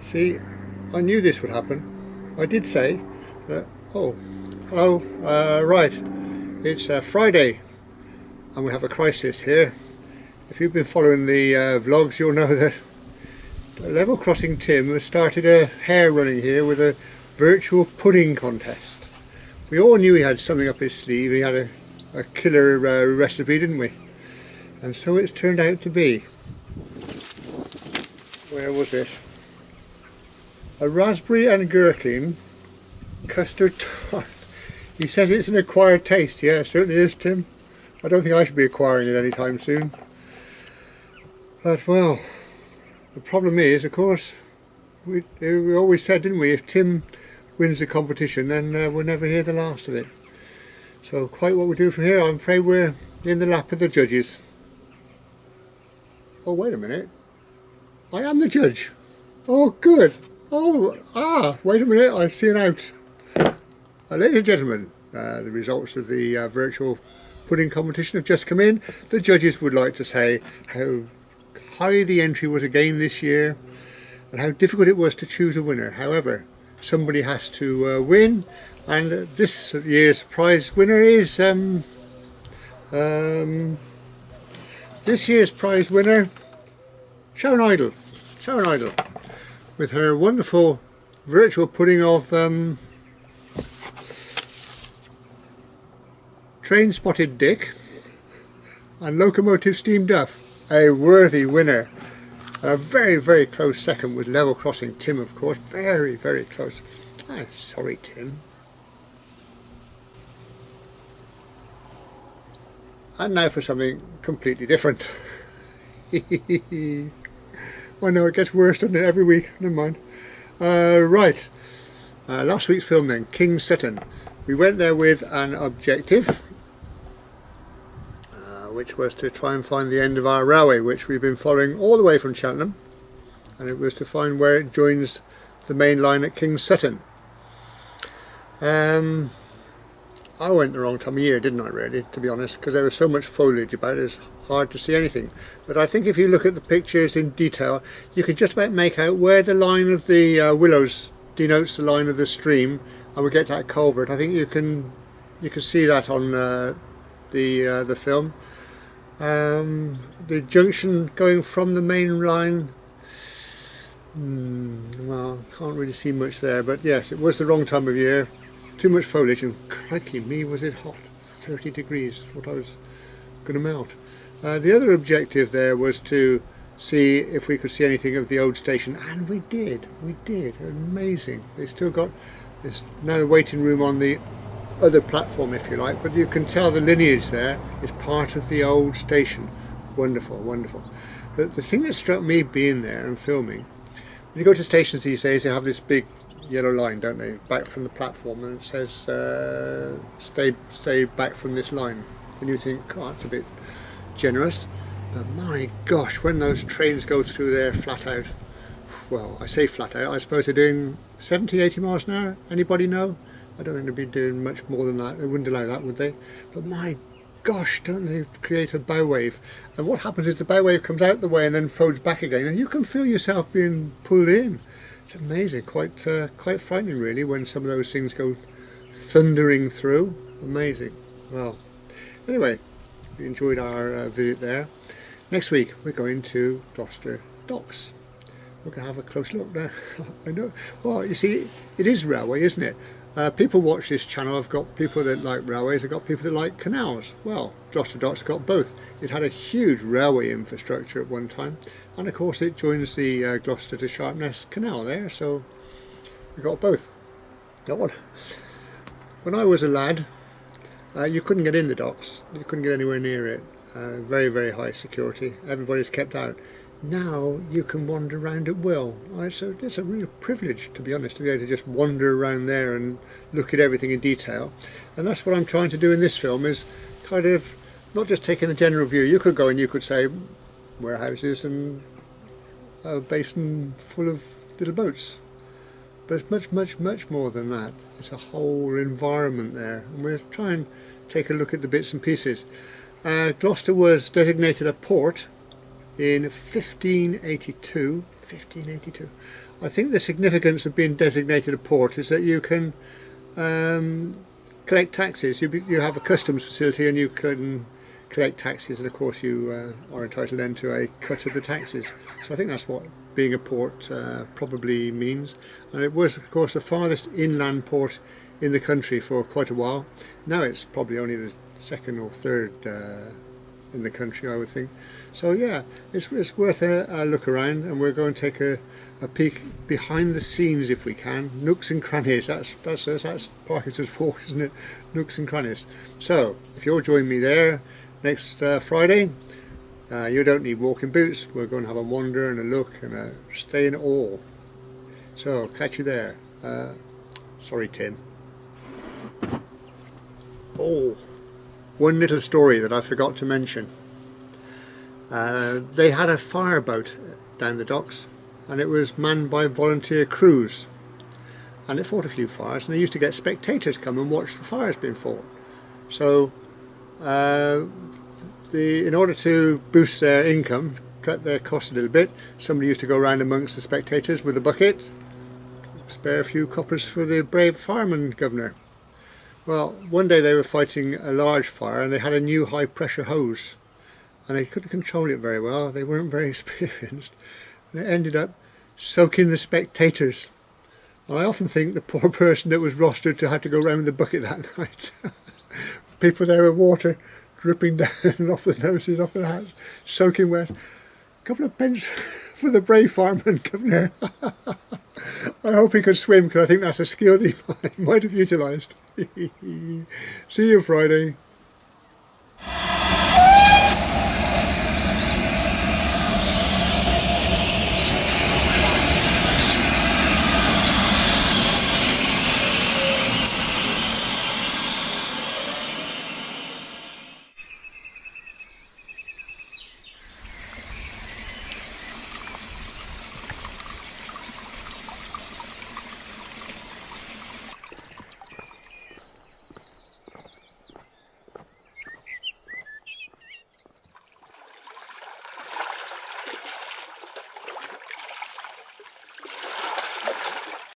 See, I knew this would happen. I did say that, oh, hello, right, it's Friday and we have a crisis here. If you've been following the vlogs, you'll know that Level Crossing Tim has started a hare running here with a virtual pudding contest. We all knew he had something up his sleeve. He had a killer recipe, didn't we? And so it's turned out to be. Where was it? A raspberry and gherkin custard tart. He says it's an acquired taste. Yeah, it certainly is, Tim. I don't think I should be acquiring it anytime soon. But, well, the problem is, of course, we always said, didn't we, if Tim wins the competition, then we'll never hear the last of it. So quite what we do from here, I'm afraid we're in the lap of the judges. Oh, wait a minute. I am the judge. Oh, good. Oh, wait a minute, I see an out. Ladies and gentlemen, the results of the virtual pudding competition have just come in. The judges would like to say how high the entry was again this year and how difficult it was to choose a winner. However, somebody has to win, and this year's prize winner is this year's prize winner, Sharon Idle, with her wonderful virtual pudding of Train Spotted Dick and Locomotive Steam Duff. A worthy winner. A very, very close second with Level Crossing Tim, of course. Very, very close. Ah, sorry, Tim. And now for something completely different. I know it gets worse, doesn't it, every week? Never mind. Right. Last week's film then, Kings Sutton. We went there with an objective, which was to try and find the end of our railway, which we've been following all the way from Cheltenham, and it was to find where it joins the main line at Kings Sutton. I went the wrong time of year, didn't I, really, to be honest, because there was so much foliage about it, it's hard to see anything. But I think if you look at the pictures in detail, you can just about make out where the line of the willows denotes the line of the stream, and we get to that culvert. I think you can see that on the film. The junction going from the main line, well, can't really see much there, but yes, it was the wrong time of year, too much foliage, and crikey me was it hot, 30 degrees, thought I was going to melt. The other objective there was to see if we could see anything of the old station, and we did, amazing. They still got this now the waiting room on the other platform, if you like, but you can tell the lineage there is part of the old station. Wonderful, wonderful. But the thing that struck me being there and filming, when you go to stations these days, they have this big yellow line, don't they, back from the platform, and it says stay back from this line, and you think, oh, that's a bit generous. But my gosh, when those trains go through there flat out, well, I say flat out, I suppose they're doing 70-80 miles an hour. Anybody know? I don't think they'd be doing much more than that. They wouldn't allow that, would they? But my gosh, don't they create a bow wave? And what happens is the bow wave comes out the way and then folds back again, and you can feel yourself being pulled in. It's amazing, quite frightening really, when some of those things go thundering through. Amazing. Well, anyway, we enjoyed our visit there. Next week we're going to Gloucester Docks. We're going to have a close look now. I know. Well, you see, it is railway, isn't it? People watch this channel. I've got people that like railways, I've got people that like canals. Well, Gloucester Docks got both. It had a huge railway infrastructure at one time, and of course it joins the Gloucester to Sharpness Canal there, so we got both. Got one. When I was a lad, you couldn't get in the docks, you couldn't get anywhere near it. Very, very high security, everybody's kept out. Now you can wander around at will. It's a real privilege, to be honest, to be able to just wander around there and look at everything in detail. And that's what I'm trying to do in this film, is kind of not just taking the general view. You could go and you could say warehouses and a basin full of little boats, but it's much, much, much more than that. It's a whole environment there, and we're trying to take a look at the bits and pieces. Gloucester was designated a port in 1582. 1582. I think the significance of being designated a port is that you can collect taxes. You have a customs facility and you can collect taxes, and of course you are entitled then to a cut of the taxes. So I think that's what being a port probably means. And it was, of course, the farthest inland port in the country for quite a while. Now it's probably only the second or third in the country, I would think. So yeah, it's worth a look around, and we're going to take a peek behind the scenes if we can. Nooks and crannies, that's Parkinson's Walk, isn't it? Nooks and crannies. So if you'll join me there next Friday, you don't need walking boots. We're going to have a wander and a look and a stay in awe. So catch you there. Sorry, Tim. Oh, one little story that I forgot to mention. They had a fireboat down the docks, and it was manned by volunteer crews, and it fought a few fires, and they used to get spectators come and watch the fires being fought. So in order to boost their income, cut their costs a little bit, somebody used to go around amongst the spectators with a bucket, spare a few coppers for the brave fireman governor. Well, one day they were fighting a large fire, and they had a new high pressure hose, and they couldn't control it very well. They weren't very experienced, and it ended up soaking the spectators. And I often think the poor person that was rostered to have to go around with the bucket that night. People there with water dripping down off the noses, off their hats, soaking wet. A couple of pence for the brave fireman governor. I hope he could swim, because I think that's a skill he might have utilised. See you Friday.